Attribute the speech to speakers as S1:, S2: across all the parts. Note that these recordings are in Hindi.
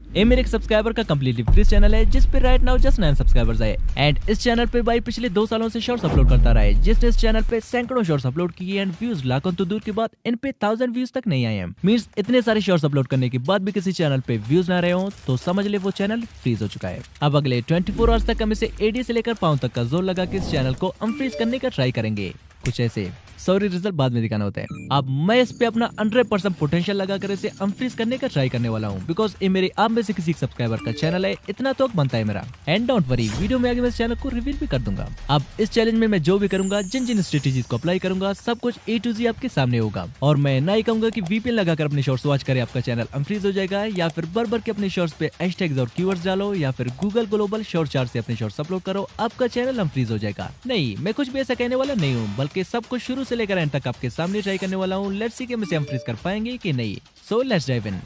S1: ये मेरे एक सब्सक्राइबर का कम्प्लीटली फ्री चैनल है जिस पे राइट नाउ जस्ट 9 सब्सक्राइबर्स आए एंड इस चैनल पे भाई पिछले 2 सालों से शॉर्ट्स अपलोड करता रहा है, जिसने इस चैनल पे सैकड़ों शॉर्ट्स अपलोड किए एंड व्यूज लाखों तो दूर की बात इन पे 1000 व्यूज तक नहीं आए हैं। मींस इतने सारे शॉर्ट्स अपलोड करने के बाद भी किसी चैनल पे व्यूज ना रहे हो तो समझ ले वो चैनल फ्रीज हो चुका है। अब अगले 24 आवर्स तक हम इसे एडी से लेकर पाँव तक का जोर लगा के इस चैनल को अनफ्रीज करने का ट्राई करेंगे, कुछ ऐसे। सॉरी, रिजल्ट बाद में दिखाना होता है। अब मैं इस पे अपना 100% पोटेंशियल लगाकर इसे अनफ्रीज करने का ट्राई करने वाला हूँ, बिकॉज ये मेरे आप में से किसी सब्सक्राइबर का चैनल है, इतना तो बनता है मेरा। एंड डोंट वरी, वीडियो में आगे मैं इस चैनल को रिवील भी कर दूंगा। अब इस चैलेंज में मैं जो भी करूंगा, जिन जिन स्ट्रेटेजीज को अप्लाई करूंगा, सब कुछ A to Z आपके सामने होगा। और मैं ना ही कहूंगा कि VPN लगाकर अपने शॉर्ट्स वॉच करे आपका चैनल अनफ्रीज हो जाएगा, या फिर भर के अपने शॉर्ट्स पे हैशटैग्स और कीवर्ड्स डालो, या फिर गूगल ग्लोबल शॉर्ट चार्ट से अपने शॉर्ट्स अपलोड करो, आपका चैनल अनफ्रीज हो जाएगा। नहीं, मैं कुछ भी ऐसा कहने वाला नहीं हूँ, बल्कि सब कुछ शुरू से लेकर एंड तक आपके सामने ट्राई करने वाला हूँ। लेट्स सी कि हम इसे अनफ्रीज कर पाएंगे कि नहीं। So let's dive in.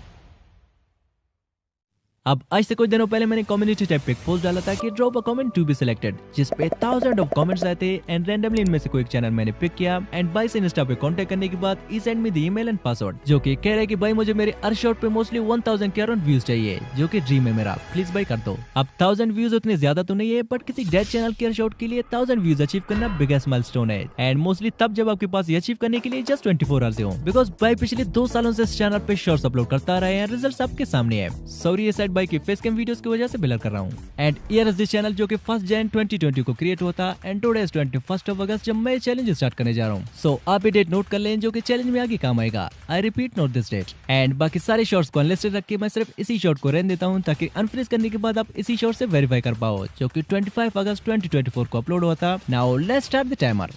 S1: अब आज से कुछ दिनों पहले मैंने कम्युनिटी टैब पे एक पोस्ट डाला था कि drop a comment to be selected, जिस पे 1000 ऑफ कमेंट्स आए थे एंड रैंडमली इनमें से कोई एक चैनल मैंने पिक किया एंड भाई से इंस्टा पे कांटेक्ट करने के बाद ही send me the email and password, जो कि कह रहा है कि भाई मुझे मेरे हर शॉट पे मोस्टली 1000 के अराउंड व्यूज चाहिए, जो कि ड्रीम है मेरा, प्लीज भाई कर दो। अब 1000 व्यूज उतने ज्यादा तो नहीं है, बट किसी डेड चैनल के हर शॉट के लिए 1000 व्यूज अचीव करना बिगेस्ट माइलस्टोन है एंड मोस्टली तब जब आपके पास ये अचीव करने के लिए जस्ट 24 आवर्स हो, बिकॉज भाई पिछले 2 सालों से इस चैनल पे शॉर्ट्स अपलोड करता रहा है, रिजल्ट आपके सामने है। सॉरी, ये साइड भाई की फेस कैम वीडियोस की वजह से ब्लर कर रहा हूँ। And here is this channel जो कि 1 जन 2020 को क्रिएट हुआ था एंड टुडे इज 21 अगस्त जब मैं चैलेंज स्टार्ट करने जा रहा हूँ। सो आप ये डेट नोट कर लें जो कि चैलेंज में आगे काम आएगा। I repeat, note this date. And बाकी सारे शॉर्ट्स को अनलिस्टेड रख के मैं सिर्फ इसी शॉर्ट को रहने देता हूँ, ताकि अनफ्रीज करने के बाद आप इसी शॉर्ट से वेरीफाई कर पाओ, जो कि 25 अगस्त 2024 को अपलोड हुआ था। Now let's start the timer.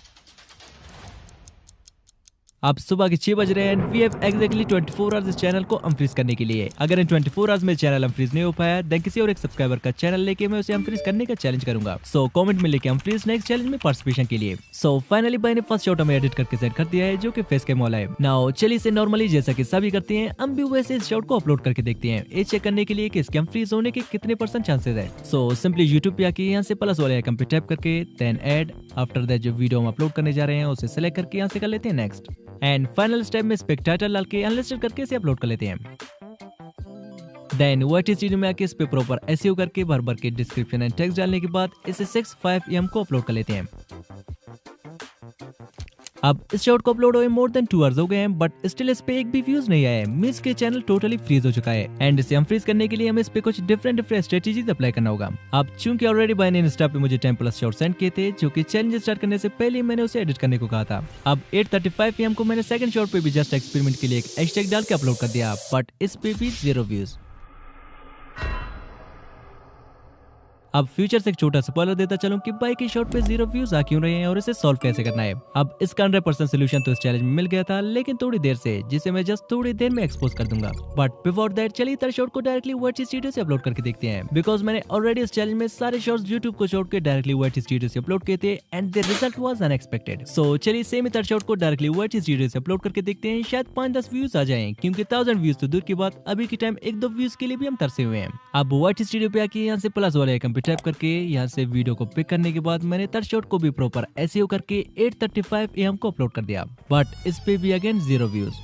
S1: अब सुबह के 6 बज रहे हैं, वी हैव एग्जैक्टली 24 आवर्स इस चैनल को अनफ्रीज करने के लिए। अगर इन 24 आवर्स में चैनल अनफ्रीज नहीं हो पाया, देन किसी और एक सब्सक्राइबर का चैनल लेके मैं उसे अनफ्रीज करने का चैलेंज करूंगा। सो कमेंट में लेके अनफ्रीज नेक्स्ट चैलेंज में पार्टिसिपेशन के लिए। सो फाइनली भाई ने फर्स्ट शॉट हमें एडिट करके सेंड कर दिया है, जो कि फेस कैम वाला है। नाउ चलिए इसे नॉर्मली जैसा कि सभी करते हैं, हम भी वैसे इस शॉट को अपलोड करके देखते हैं, ये चेक करने के लिए कि इसके अनफ्रीज होने के कितने % चांसेस है। सो सिंपली यूट्यूब पे आके यहाँ से प्लस वाले आइकन पे टैप करके देन ऐड, आफ्टर दैट जो वीडियो हम अपलोड करने जा रहे हैं उसे सेलेक्ट करके यहाँ से कर लेते हैं नेक्स्ट। एंड फाइनल स्टेप में स्पेक टाइटल डाल के अनलिस्टेड करके इसे अपलोड कर लेते हैं। देन वाइट स्टूडियो में आके इस पे प्रॉपर एसईओ करके भर के डिस्क्रिप्शन एंड टेक्स्ट डालने के बाद इसे 65 को अपलोड कर लेते हैं। अब इस शॉट को अपलोड हुए मोर देन 2 आवर्स हो गए हैं, बट स्टिल इस पे एक भी व्यूज नहीं आया है, मींस के चैनल टोटली फ्रीज हो चुका है। एंड इसे अनफ्रीज करने के लिए हमें इस पे कुछ डिफरेंट स्ट्रेटेजीज अप्लाई करना होगा। अब चूंकि ऑलरेडी भाई ने इंस्टा पे मुझे 10+ शॉट सेंड किए थे, जो कि चैलेंज स्टार्ट करने से पहले मैंने उसे एडिट करने को कहा था। अब 8:35 PM को मैंने सेकंड शॉट पे भी जस्ट एक्सपेरिमेंट के लिए एक हैशटैग डाल के अपलोड कर दिया, बट इस पे भी 0 व्यूज। अब फ्यूचर से एक छोटा स्पॉइलर देता चलूं कि बाइक की शॉट पे 0 व्यूज आ क्यों रहे हैं और इसे सॉल्व कैसे करना है। अब इसका 100% सोल्यूशन तो इस चैलेंज में मिल गया था, लेकिन थोड़ी देर से, जिसे मैं जस्ट थोड़ी देर में एक्सपोज कर दूंगा। बट बिफोर दैट चलिए थर्ड शॉट को डायरेक्टली वाइट स्टूडियो से अपलोड करके देखते हैं, बिकॉज मैंने ऑलरेडी इस चैलेंज में सारे शॉट्स यूट्यूब को छोड़ के डायरेक्टली वाइट स्टूडियो से अपलोड किए थे and the result was unexpected. So चलिए सेम थर्ड शॉट को डायरेक्टली वाइट स्टूडियो से अपलोड करके देखते हैं, शायद 5-10 व्यूज आ जाएं, क्योंकि 1000 व्यूज तो दूर की बात, अभी के टाइम 1-2 व्यूज के लिए भी हम तरसे हुए हैं। अब वाइट स्टूडियो पे आके यहाँ से प्लस वाले आइकन पे टैप करके यहाँ से वीडियो को पिक करने के बाद मैंने थर्ड शॉट को भी प्रॉपर एसईओ करके 8:35 AM को अपलोड कर दिया, बट इस पे भी again 0 views.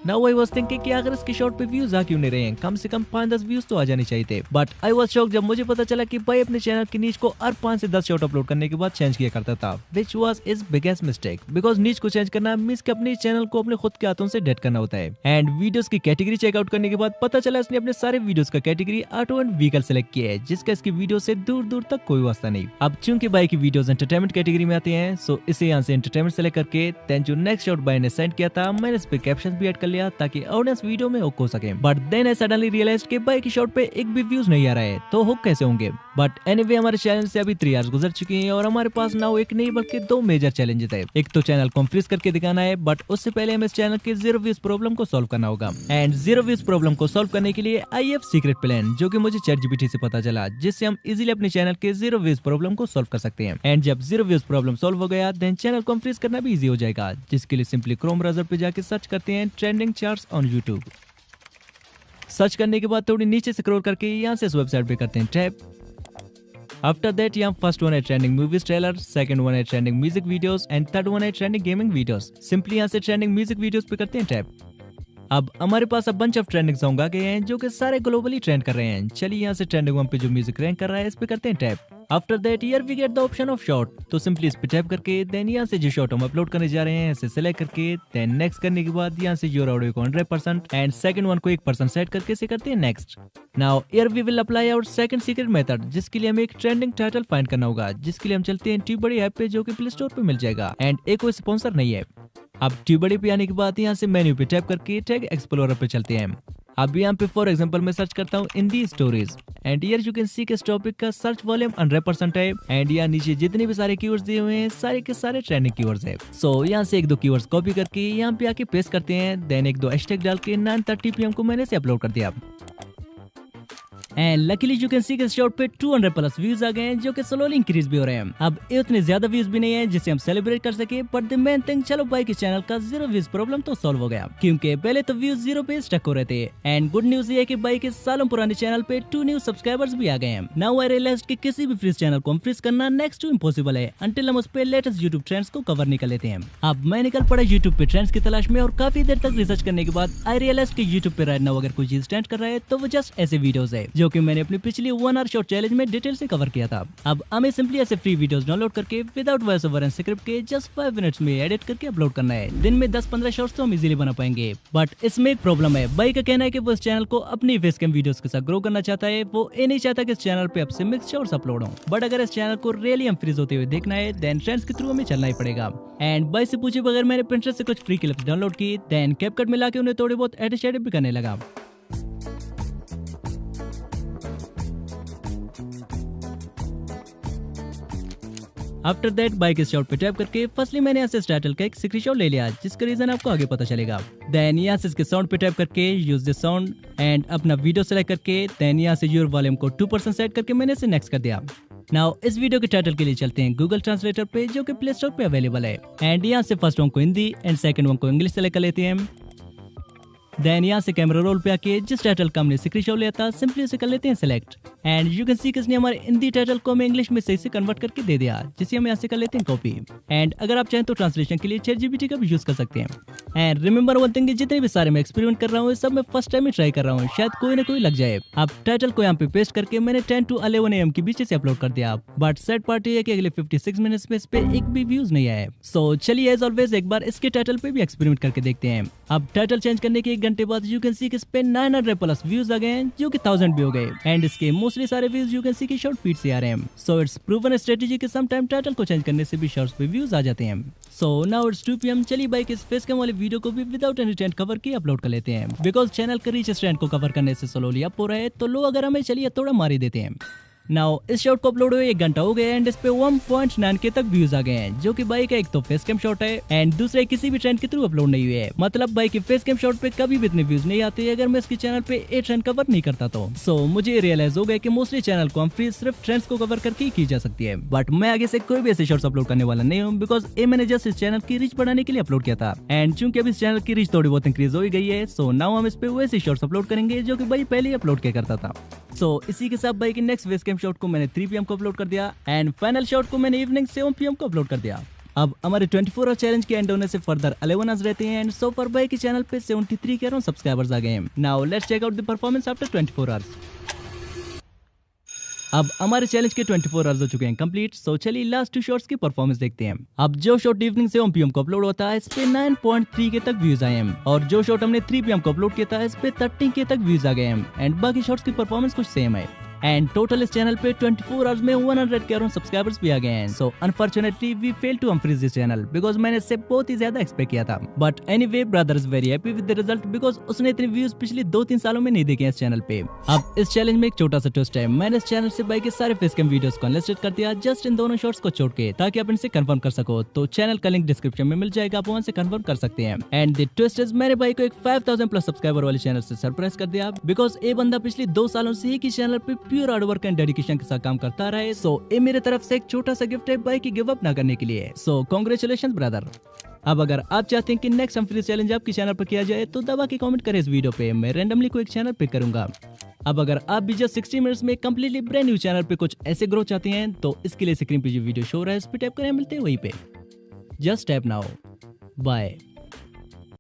S1: Now I was thinking कि अगर इसके शॉट पे व्यूज आ क्यों नहीं रहे हैं, कम से कम 5-10 व्यूज तो आ जाने चाहिए थे। बट आई वाज शॉक जब मुझे पता चला कि भाई अपने चैनल की नीच को हर 5 से 10 शॉट अपलोड करने के बाद चेंज किया करता था, which was is biggest mistake, because नीच को चेंज करना मींस कि अपने चैनल को अपने खुद के हाथों से डेट करना होता है। एंड वीडियोस की कैटेगरी चेकआउट करने के बाद पता चला इसने अपने सारे वीडियोस का category auto and vehicle select किया है, जिसका इसकी वीडियो से दूर दूर तक कोई वास्ता नहीं। अब चूंकि बाई की वीडियोस एंटरटेनमेंट कैटेगरी में आते हैं, सो इसे यहाँ से एंटरटेनमेंट सेलेक्ट करके देन जो नेक्स्ट शॉट बाई ने सेंड किया था मैंने इस पे कैप्शन भी ऐड कर लिया, ताकि वीडियो में हुक हो सके। But then I suddenly realized कि भाई की शॉट पे एक भी व्यूज नहीं आ रहा है, तो हुक कैसे होंगे। बट एनीवे हमारे चैनल से अभी 3 आवर्स गुजर चुके हैं और हमारे पास नाउ एक नहीं बल्कि 2 मेजर चैलेंजेस है। एक तो चैनल को फ्रीज करके दिखाना है, बट उससे पहले हमें इस चैनल के 0 व्यूज प्रॉब्लम को सॉल्व करना होगा। एंड 0 व्यूज प्रॉब्लम को सॉल्व करने के लिए आई हैव सीक्रेट प्लान, जो कि मुझे ChatGPT से पता चला, जिससे हम इजीली अपने चैनल के 0 व्यूज प्रॉब्लम को सॉल्व कर सकते हैं। एंड जब 0 व्यूज प्रॉब्लम सॉल्व हो गया, देन चैनल को फ्रीज करना भी इजी हो जाएगा, जिसके लिए सिंपली क्रोम ब्राउजर पे जाके सर्च करते हैं trending charts on YouTube. Search करने के बाद थोड़ी नीचे स्क्रॉल करके यहाँ से इस वेबसाइट पे करते हैं टैप। आफ्टर दैट यहाँ फर्स्ट वन है trending movies trailer, second one है trending music videos and third one है ट्रेंडिंग गेमिंग वीडियोस। सिंपली यहाँ से ट्रेंडिंग म्यूजिक वीडियोस पे करते हैं टैप। अब हमारे पास अब बंच ऑफ ट्रेंडिंग सॉन्ग आ गए हैं जो कि सारे ग्लोबली ट्रेंड कर रहे हैं। चलिए यहाँ से ट्रेंडिंग 1 पे जो म्यूजिक रैंक कर रहा है इस पे करते हैं tap. After that here we get the option of short, तो सिंपली इस पे टैप करके देन यहाँ से जो शॉर्ट हम अपलोड करने जा रहे हैं इसे सिलेक्ट करके देन नेक्स्ट करने के बाद यहाँ से योर ऑडियो को 100% एंड सेकंड वन को 1% सेट करके इसे करते हैं next. Now here we will apply our second secret method, जिसके लिए हमें एक ट्रेंडिंग टाइटल फाइंड करना होगा, जिसके लिए हम चलते हैं ट्यूबडी ऐप पे जो कि प्ले स्टोर पे मिल जाएगा एंड एक कोई स्पॉन्सर नहीं है। अब ट्यूबडी पे आने के बाद यहाँ से मेन्यू पे टैप करके टैग एक्सप्लोरर पे चलते हैं। अब यहाँ पे फॉर एग्जांपल मैं सर्च करता हूँ Hindi stories and here you can see के इस टॉपिक का सर्च वॉल्यूम 100% है एंड यहाँ नीचे जितने भी सारे कीवर्ड्स दिए हुए हैं सारे के सारे ट्रेंडिंग कीवर्ड्स है। सो यहाँ से एक दो कीवर्ड्स कॉपी करके यहाँ पे आके पेस्ट करते हैं देन एक दो हैशटैग डाल के 9:30 PM को मैंने से अपलोड कर दिया and luckily you can see के शॉर्ट पे 200+ व्यूज आ गए हैं जो कि स्लोली इंक्रीज भी हो रहे हैं। अब ये उतने ज्यादा व्यूज भी नहीं है जिसे हम सेलिब्रेट कर सके, बट द मेन थिंग चलो भाई के चैनल का 0 व्यूज प्रॉब्लम तो सॉल्व हो गया, क्योंकि पहले तो व्यूज 0 पे स्टक हो रहे थे एंड गुड न्यूज ये है कि भाई के सालों पुराने चैनल पे 2 न्यू सब्सक्राइबर्स भी आ गए हैं। नाउ आई रियलाइज्ड कि किसी भी फ्रीज चैनल को हम फ्रीज करना नेक्स्ट टू इम्पॉसिबल है अंटिल हम उस पे लेटेस्ट यूट्यूब ट्रेंड्स को कवर नहीं कर लेते हैं। अब मैं निकल पड़ा यूट्यूब पे ट्रेंड्स की तलाश में और काफी देर तक रिसर्च करने के बाद आई रियलाइज कि यूट्यूब पे राइट नाउ अगर कोई चीज ट्रेंड कर रहा है तो वो जस्ट ऐसे वीडियोस है जो कि मैंने अपनी पिछली 1 आवर शॉर्ट चैलेंज में डिटेल से कवर किया था। अब हमें सिंपली ऐसे फ्री वीडियोस डाउनलोड करके without voice over and script के जस्ट 5 मिनट्स में एडिट करके अपलोड करना है। दिन में 10-15 शॉर्ट्स तो हम इजीली बना पाएंगे, बट इसमें एक प्रॉब्लम है। भाई का कहना है कि वो इस चैनल को अपनी फेस कैम वीडियोस के साथ ग्रो करना चाहता है, वो ये नहीं चाहता कि इस चैनल पे आपसे मिक्स शॉर्ट्स अपलोड हो। बट अगर इस चैनल को रियली हम फ्रीज होते हुए देखना है देन ट्रेंड्स के थ्रू हमें चलना ही पड़ेगा। एंड भाई से पूछे बगैर मैंने पिंटरेस्ट से कुछ फ्री क्लिप्स डाउनलोड की देन कैपकट में लाके उन्हें थोड़े बहुत एडिट शेडिट भी करने लगा। आफ्टर दैट बाइक इस शॉट पे टैप करके फर्स्टली मैंने यहाँ से इस टाइटल का एक स्क्रीनशॉट ले लिया जिसका रीजन आपको आगे पता चलेगा। देन यहाँ से इसके साउंड पे टैप करके यूज द साउंड एंड अपना वीडियो सेलेक्ट करके देन यहाँ से योर वॉल्यूम को 2% सेट करके मैंने इसे नेक्स्ट कर दिया। नाउ इस वीडियो के टाइटल के लिए चलते हैं गूगल ट्रांसलेटर पे जो कि प्ले स्टोर पे अवेलेबल है एंड यहाँ से फर्स्ट वन को हिंदी एंड सेकंड वन को इंग्लिश सेलेक्ट कर लेते हैं। देन यहाँ से कैमरा रोल पे आके जिस टाइटल का हमने स्क्रीनशॉट लिया था सिंपली उसे कर लेते हैं select and you can see किसने हमारे हिंदी टाइटल को हमें इंग्लिश में सही से कन्वर्ट करके दे दिया, जिसे हम यहाँ से कर लेते हैं कॉपी। एंड अगर आप चाहें तो ट्रांसलेशन के लिए ChatGPT का भी यूज कर सकते हैं। एंड रिमेंबर वन थिंग, जितने भी सारे मैं एक्सपेरिमेंट कर रहा हूँ सब मैं फर्स्ट टाइम ही ट्राई कर रहा हूँ, शायद कोई ना कोई लग जाए। अब टाइटल को यहाँ पे पेस्ट करके मैंने 10 to 11 AM के बीच से अपलोड कर दिया, बट सैड पार्ट है कि अगले 56 मिनट्स में इस पे एक भी व्यूज नहीं आया। सो चलिए एज ऑलवेज एक बार इसके टाइटल पे भी एक्सपेरिमेंट करके देखते हैं। अब टाइटल चेंज करने के 1 घंटे बाद यू कैन सी कि इस पे 900+ व्यूज आ गए हैं जो कि 1000 भी हो गए एंड इसके मोस्टली सारे व्यूज यू कैन सी की शॉर्ट फीड से आ रहे हैं। सो इट्स प्रूवन स्ट्रेटेजी कि सम टाइम टाइटल को चेंज करने से भी शॉर्ट्स पे व्यूज आ जाते हैं। So now it's 2 PM। चलिए बाइक इस फेस कैम वाले वीडियो को भी विदाउट एनी ट्रेंड कवर की अपलोड कर लेते हैं, बिकॉज चैनल का रीच ट्रेंड को कवर करने से स्लोली अप हो रहा है, तो लो अगर हमें चलिए थोड़ा मार ही देते हैं। नाउ इस शॉट को अपलोड हुए 1 घंटा हो गया एंड इस पे 1.9K तक व्यूज आ गए हैं, जो कि बाइक का एक तो फेस कैम शॉट है एंड दूसरा किसी भी ट्रेंड के थ्रू अपलोड नहीं हुए है। मतलब बाइक के फेस कैम शॉट पे कभी भी इतने व्यूज नहीं आते अगर मैं इसके चैनल पे ए ट्रेंड कवर नहीं करता तो। सो मुझे रियलाइज हो गया कि मोस्टली चैनल को हम फ्री सिर्फ ट्रेंड्स को कवर करके ही की जा सकती है, बट मैं आगे से कोई भी ऐसे शॉर्ट्स अपलोड करने वाला नहीं हूँ, बिकॉज ये मैंने जस्ट इस चैनल की रीच बढ़ाने के लिए अपलोड किया था एंड चूंकि अब इस चैनल की रीच थोड़ी बहुत इंक्रीज हो गई है, सो नाउ हम इस पे वैसे शॉर्ट्स अपलोड करेंगे जो कि भाई पहले ही अपलोड किया करता था। सो इसी के साथ भाई की नेक्स्ट फेस कैम शॉट को मैंने 3 PM को अपलोड कर दिया एंड फाइनल शॉट को मैंने इवनिंग 7 PM को अपलोड कर दिया। अब हमारे 24 आवर चैलेंज के एंड होने से फर्दर 11 आवर्स रहते हैं एंड सो फॉर भाई के चैनल पे 73 के अराउंड सब्सक्राइबर्स आ गए हैं। Now let's check out the performance after 24 hours. अब हमारे चैलेंज के 24 आवर्स हो चुके हैं कंप्लीट। सो चलिए लास्ट 2 शॉट्स की परफॉर्मेंस देखते हैं। अब जो शॉट इवनिंग 7 PM को अपलोड होता है इस पे 9.3K तक व्यूज आए हैं और जो शॉट हमने 3 PM को अपलोड किया था इस पे 13K तक व्यूज आ गए हैं एंड बाकी शॉट्स की परफॉर्मेंस कुछ सेम है एंड टोटल इस चैनल पे 24 आवर्स में 100 के अराउंड सब्सक्राइबर्स भी आ गए हैं। So unfortunately we fail to unfreeze this channel because मैंने इससे बहुत ही ज्यादा एक्सपेक्ट किया था, but anyway brother is very happy with the result because उसने इतने व्यूज पिछले 2-3 सालों में नहीं देखे इस चैनल पे। अब इस चैलेंज में एक छोटा सा ट्विस्ट है, मैंने इस चैनल से बाइक के सारे फेस कैम वीडियोस को अनलिस्टेड कर दिया जस्ट इन दोनों शॉट्स को छोड़ के, ताकि आप इनसे कंफर्म कर सको। तो चैनल का लिंक डिस्क्रिप्शन में मिल जाएगा, आप वहां से कंफर्म कर सकते हैं। एंड द ट्विस्ट इज मैंने भाई को एक 5000+ सब्सक्राइबर वाले चैनल से सरप्राइज कर दिया बिकॉज ये बंदा पिछले 2 सालों से ही चैनल पे pure hard work and dedication के साथ काम करता रहा है। सो ये मेरे तरफ से एक छोटा सा गिफ्ट है भाई की गिव अप ना करने के लिए। सो कांग्रेचुलेशंस ब्रदर। अब अगर आप चाहते हैं कि नेक्स्ट हम फ्री चैलेंज आपके चैनल पर किया जाए तो दबा के कमेंट करें इस वीडियो पे, मैं रैंडमली कोई एक चैनल पिक करूंगा। अब अगर आप भी जस्ट 60 मिनट्स में कंप्लीटली ब्रांड न्यू चैनल पे कुछ ऐसे ग्रो चाहते हैं तो इसके लिए स्क्रीन पे जो वीडियो शो रहा है इस पे टैप करें, मिलते हैं वहीं पे। Just tap now. बाय।